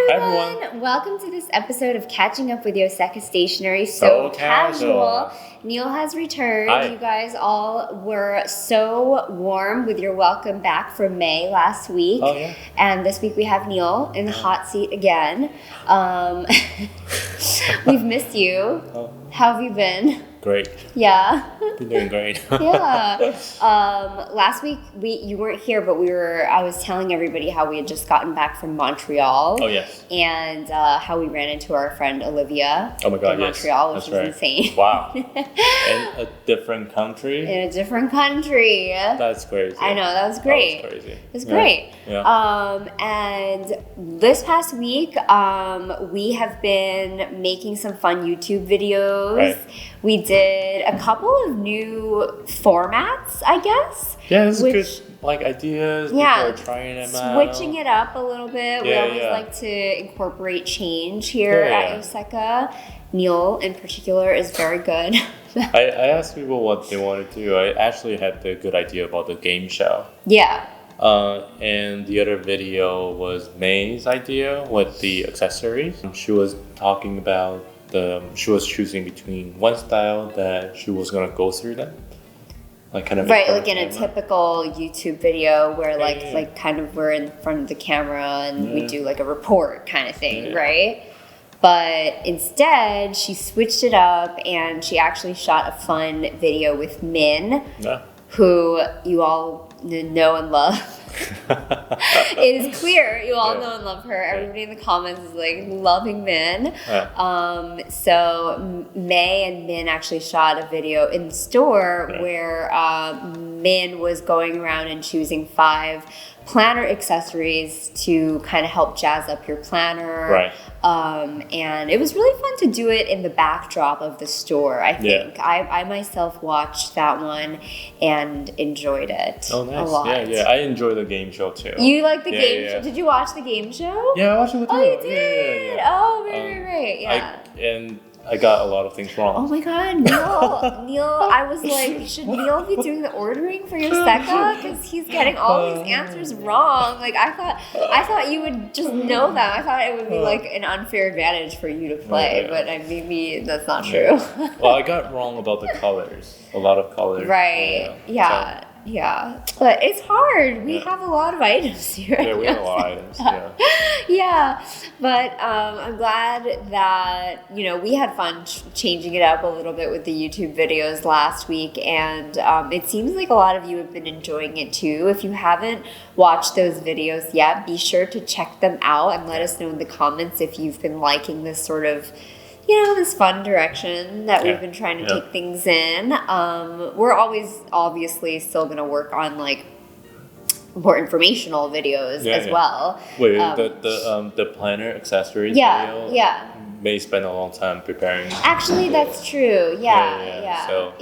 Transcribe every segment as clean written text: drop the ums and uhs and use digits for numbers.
everyone. Welcome to this episode of Catching Up with Yoseka Stationery. So casual. Neil has returned. Hi. You guys all were so warm with your welcome back from May last week. Oh, yeah. And this week we have Neil in the hot seat again. We've missed you. Oh, How have you been? great. Yeah. Been doing great. Yeah. Last week you weren't here, but I was telling everybody how we had just gotten back from Montreal. Oh, yes. And how we ran into our friend Olivia. Oh my God, in yes. Montreal, which That's was right. insane. Wow. In a different country? In a different country. That's crazy. I know, that was great. That was crazy. It was great. Yeah. And this past week, we have been making some fun YouTube videos. Right. We did a couple of new formats, I guess. Yeah, this is which- good. Like ideas, Yeah, people are trying them out. switching it up a little bit. We Yeah, always yeah. like to incorporate change here Yeah, at yeah. Yoseka. Neil, in particular, is very good. I asked people what they want to do. I actually had the good idea about the game show. Yeah. And the other video was May's idea with the accessories. She was talking about she was choosing between one style that she was gonna go through them. Like kind of Right, like in a camera. typical YouTube video where Yeah. like kind of we're in front of the camera and we Yeah. do like a report kind of thing, Yeah. right? But instead, she switched it up and she actually shot a fun video with Min, Yeah. who you all know and love. It is clear you all Yeah. know and love her. Everybody in the comments is like loving Min. Yeah. So May and Min actually shot a video in the store Right. where Min was going around and choosing 5 planner accessories to kind of help jazz up your planner. Right. And it was really fun to do it in the backdrop of the store, I think. Yeah. I myself watched that one and enjoyed it Oh, a nice. lot. Yeah. I enjoy the game show too. You like the Yeah, game yeah. show? Did you watch the game show? Yeah, I watched it with Oh, you. you did? Yeah. Oh, right. Yeah. And I got a lot of things wrong. Oh my God, Neil! I was like, should Neil be doing the ordering for Yoseka? Because he's getting all these answers wrong. Like I thought you would just know them. I thought it would be like an unfair advantage for you to play, Yeah. but maybe that's not true. Well, I got wrong about the colors. A lot of colors. Right? Yeah. Yeah. But it's hard. We have a lot of items here. So, yeah, we have a lot of items. Yeah. Yeah, but I'm glad that we had fun changing it up a little bit with the YouTube videos last week, and it seems like a lot of you have been enjoying it too. If you haven't watched those videos yet, be sure to check them out and let us know in the comments if you've been liking this sort of this fun direction that we've been trying to take things in. We're always obviously still going to work on like more informational videos as well. Wait, the planner accessories video? Yeah. May spend a long time preparing. Actually, that's true. Yeah. So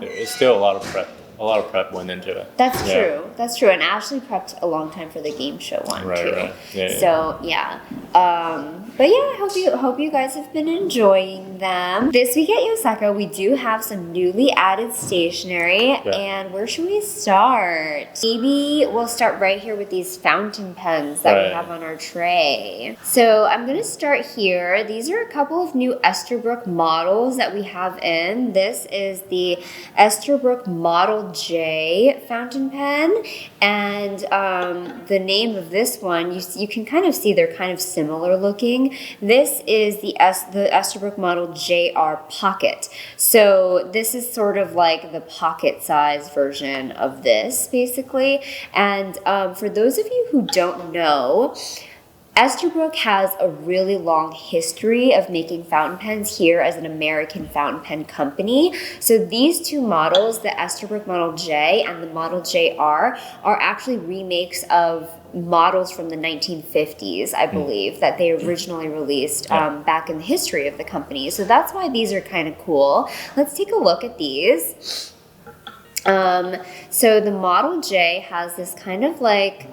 there's still a lot of prep. A lot of prep went into it. That's true. That's true. And Ashley prepped a long time for the game show one too. Right. Yeah. So but yeah, I hope you guys have been enjoying them. This week at Yoseka, we do have some newly added stationery. Yeah. And where should we start? Maybe we'll start right here with these fountain pens that we have on our tray. So I'm gonna start here. These are a couple of new Esterbrook models that we have in. This is the Esterbrook Model J fountain pen, and the name of this one, you can kind of see they're kind of similar looking. This is the Esterbrook Model JR Pocket. So this is sort of like the pocket size version of this, basically. And for those of you who don't know, Esterbrook has a really long history of making fountain pens here as an American fountain pen company. So these two models, the Esterbrook Model J and the Model JR, are actually remakes of models from the 1950s, I believe, that they originally released back in the history of the company. So that's why these are kind of cool. Let's take a look at these. So the Model J has this kind of like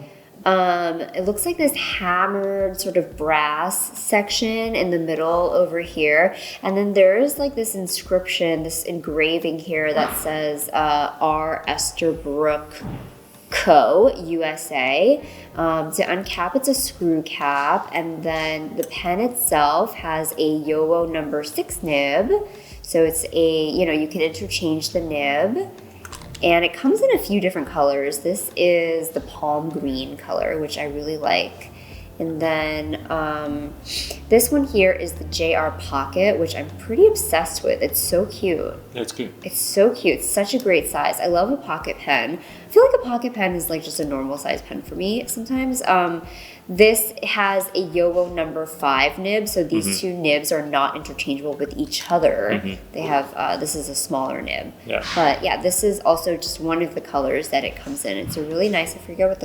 it looks like this hammered sort of brass section in the middle over here, and then there is like this inscription, this engraving here that says R. Esterbrook Co. USA. To uncap, it's a screw cap, and then the pen itself has a Yowo number 6 nib. So it's you can interchange the nib. And it comes in a few different colors. This is the palm green color, which I really like. And then this one here is the JR Pocket, which I'm pretty obsessed with. It's so cute. Yeah, it's cute. It's so cute. It's such a great size. I love a pocket pen. I feel like a pocket pen is like just a normal size pen for me sometimes. This has a Yowo number 5 nib, so these two nibs are not interchangeable with each other. They have, this is a smaller nib. Yeah. But yeah, this is also just one of the colors that it comes in. It's a really nice, I forget what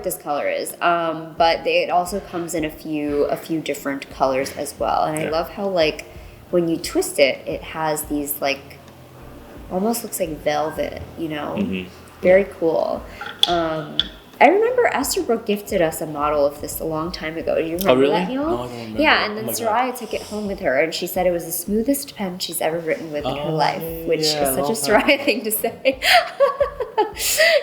this color is. But it also comes in a few different colors as well. And I love how like when you twist it, it has these like, almost looks like velvet, Very cool. I remember Esterbrook gifted us a model of this a long time ago. Do you remember that, Neil? No, I don't remember. Yeah, and then Soraya took it home with her, and she said it was the smoothest pen she's ever written with in her life, which is such a Soraya thing to say.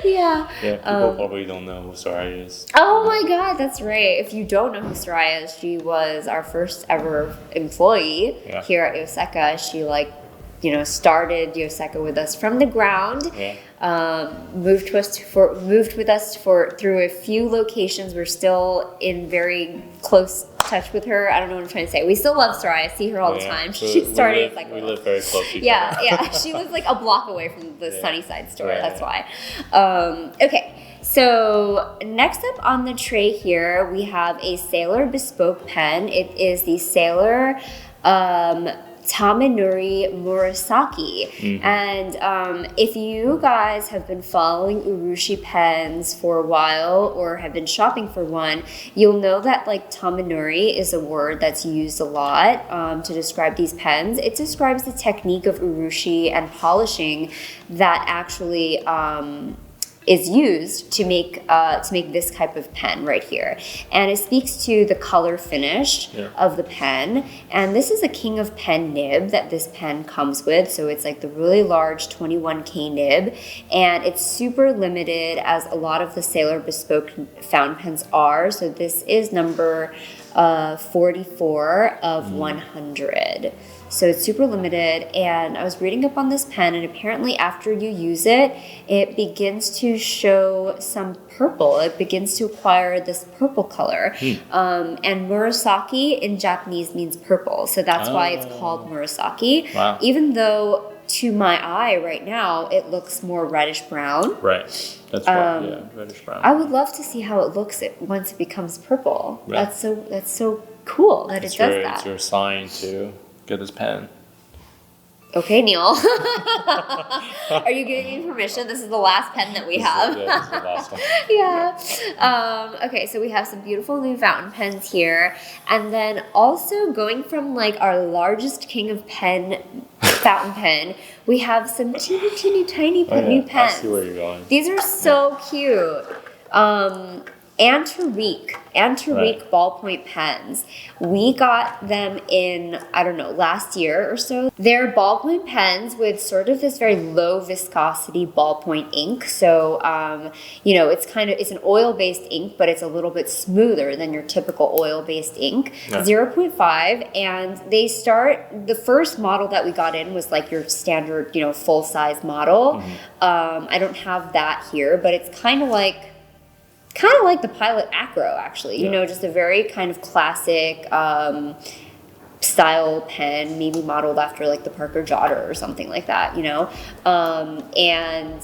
Yeah. Yeah, people probably don't know who Soraya is. Oh my God, that's right. If you don't know who Soraya is, she was our first ever employee here at Yoseka. She started Yoseka with us from the ground. Yeah. Moved with us through a few locations. We're still in very close touch with her. I don't know what I'm trying to say. We still love Soraya. I see her all the time. So she started we live very close to each other. Yeah. She lives like a block away from the Sunnyside store. That's why. Okay. So next up on the tray here, we have a Sailor Bespoke pen. It is the Sailor Tamenuri Murasaki. And if you guys have been following Urushi pens for a while or have been shopping for one, you'll know that like Tamenuri is a word that's used a lot to describe these pens. It describes the technique of Urushi and polishing that actually is used to make this type of pen right here, and it speaks to the color finish of the pen. And this is a King of Pen nib that this pen comes with, so it's like the really large 21K nib, and it's super limited as a lot of the Sailor Bespoke fountain pens are. So this is number 44 of 100. So it's super limited, and I was reading up on this pen, and apparently after you use it, it begins to show some purple. It begins to acquire this purple color. And Murasaki in Japanese means purple, so that's why it's called Murasaki. Wow. Even though to my eye right now, it looks more reddish brown. Right. That's right. Reddish brown. I would love to see how it looks once it becomes purple. Right. That's so cool that it does that. It's your sign to get this pen. Okay, Neil. Are you giving me permission? This is the last pen that we have. This is the last one. Yeah. Okay, so we have some beautiful new fountain pens here. And then also going from like our largest King of Pen fountain pen, we have some teeny tiny new pens. I see where you're going. These are so cute. Anterique ballpoint pens. We got them in, I don't know, last year or so. They're ballpoint pens with sort of this very low viscosity ballpoint ink. So, it's an oil-based ink, but it's a little bit smoother than your typical oil-based ink. 0.5, and the first model that we got in was like your standard, full-size model. I don't have that here, but it's kind of like the Pilot Acro, actually. Just a very kind of classic style pen, maybe modeled after like the Parker Jotter or something like that, and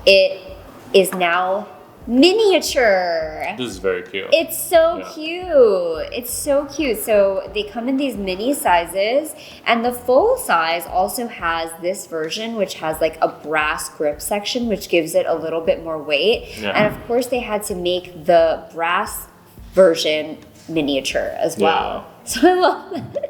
it is now miniature. This is very cute. It's so cute. It's so cute. So they come in these mini sizes, and the full size also has this version, which has like a brass grip section, which gives it a little bit more weight. And of course, they had to make the brass version miniature as well. So I love that.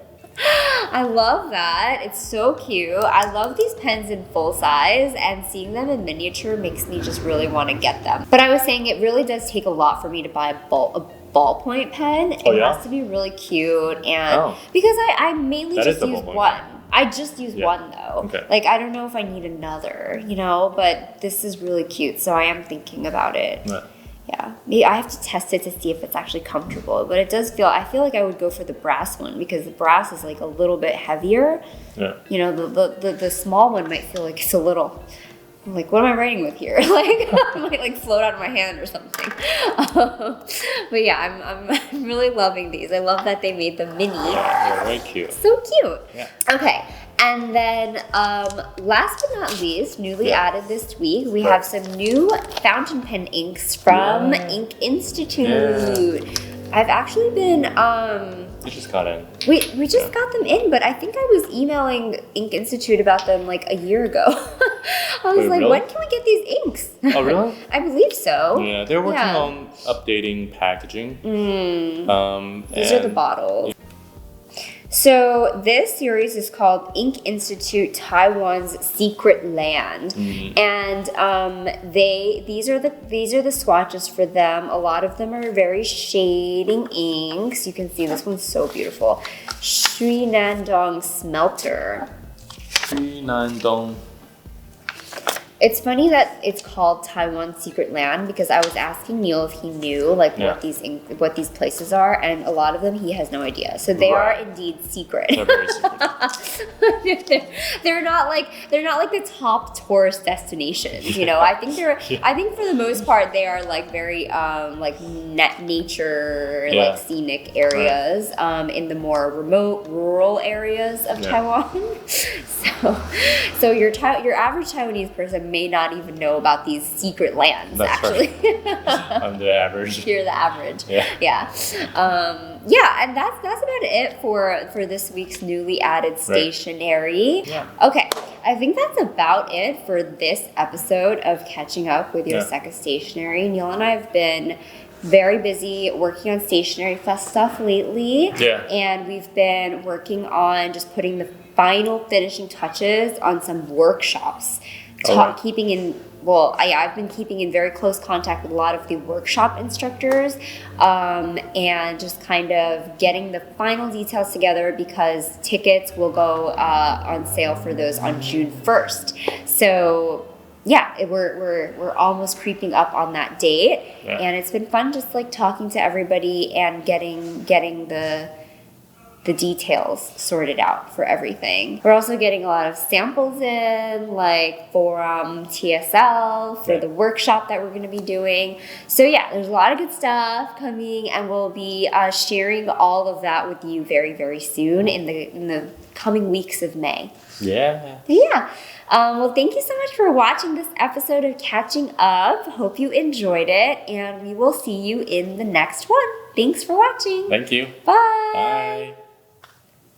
I love that. It's so cute. I love these pens in full size, and seeing them in miniature makes me just really want to get them. But I was saying it really does take a lot for me to buy a ballpoint pen. It has to be really cute, and because I mainly just use one. I just used one though. Okay. Like I don't know if I need another, you know, but this is really cute, so I am thinking about it. Right. Yeah, maybe I have to test it to see if it's actually comfortable, but it does feel. I feel like I would go for the brass one because the brass is like a little bit heavier. Yeah. You know, the small one might feel like it's a little. Like, what am I writing with here? Like, I might like float out of my hand or something. But yeah, I'm really loving these. I love that they made them mini. Yeah, they're very cute. So cute. Yeah. Okay. And then, last but not least, newly added this week, we have some new fountain pen inks from Ink Institute. Yeah. I've actually been, You just got in. We just got them in, but I think I was emailing Ink Institute about them like a year ago. I was like, really? when can we get these inks? Oh, really? I believe so. Yeah, they're working on updating packaging. These are the bottles. So this series is called Ink Institute Taiwan's Secret Land, and these are the swatches for them. A lot of them are very shading inks. You can see this one's so beautiful. Shui Nandong Smelter. Shui Nandong. It's funny that it's called Taiwan Secret Land because I was asking Neil if he knew like what these places are, and a lot of them he has no idea. So they are indeed secret. They're very secret. they're not like the top tourist destinations. You know, I think I think for the most part they are like very like nature like scenic areas in the more remote rural areas of Taiwan. So your average Taiwanese person may not even know about these secret lands. That's actually. Right. I'm the average. You're the average. Yeah. And that's about it for this week's newly added stationery. Right. Yeah. Okay, I think that's about it for this episode of Catching Up with Your Second Stationery. Neil and I have been very busy working on Stationery Fest stuff lately. Yeah. And we've been working on just putting the final finishing touches on some workshops. I've been keeping in very close contact with a lot of the workshop instructors and just kind of getting the final details together because tickets will go on sale for those on June 1st. So yeah, we're almost creeping up on that date, and it's been fun just like talking to everybody and getting the details sorted out for everything. We're also getting a lot of samples in, like for TSL, for the workshop that we're going to be doing. So yeah, there's a lot of good stuff coming, and we'll be sharing all of that with you very, very soon in the coming weeks of May. Yeah. Yeah. Well, thank you so much for watching this episode of Catching Up. Hope you enjoyed it, and we will see you in the next one. Thanks for watching. Thank you. Bye. Bye.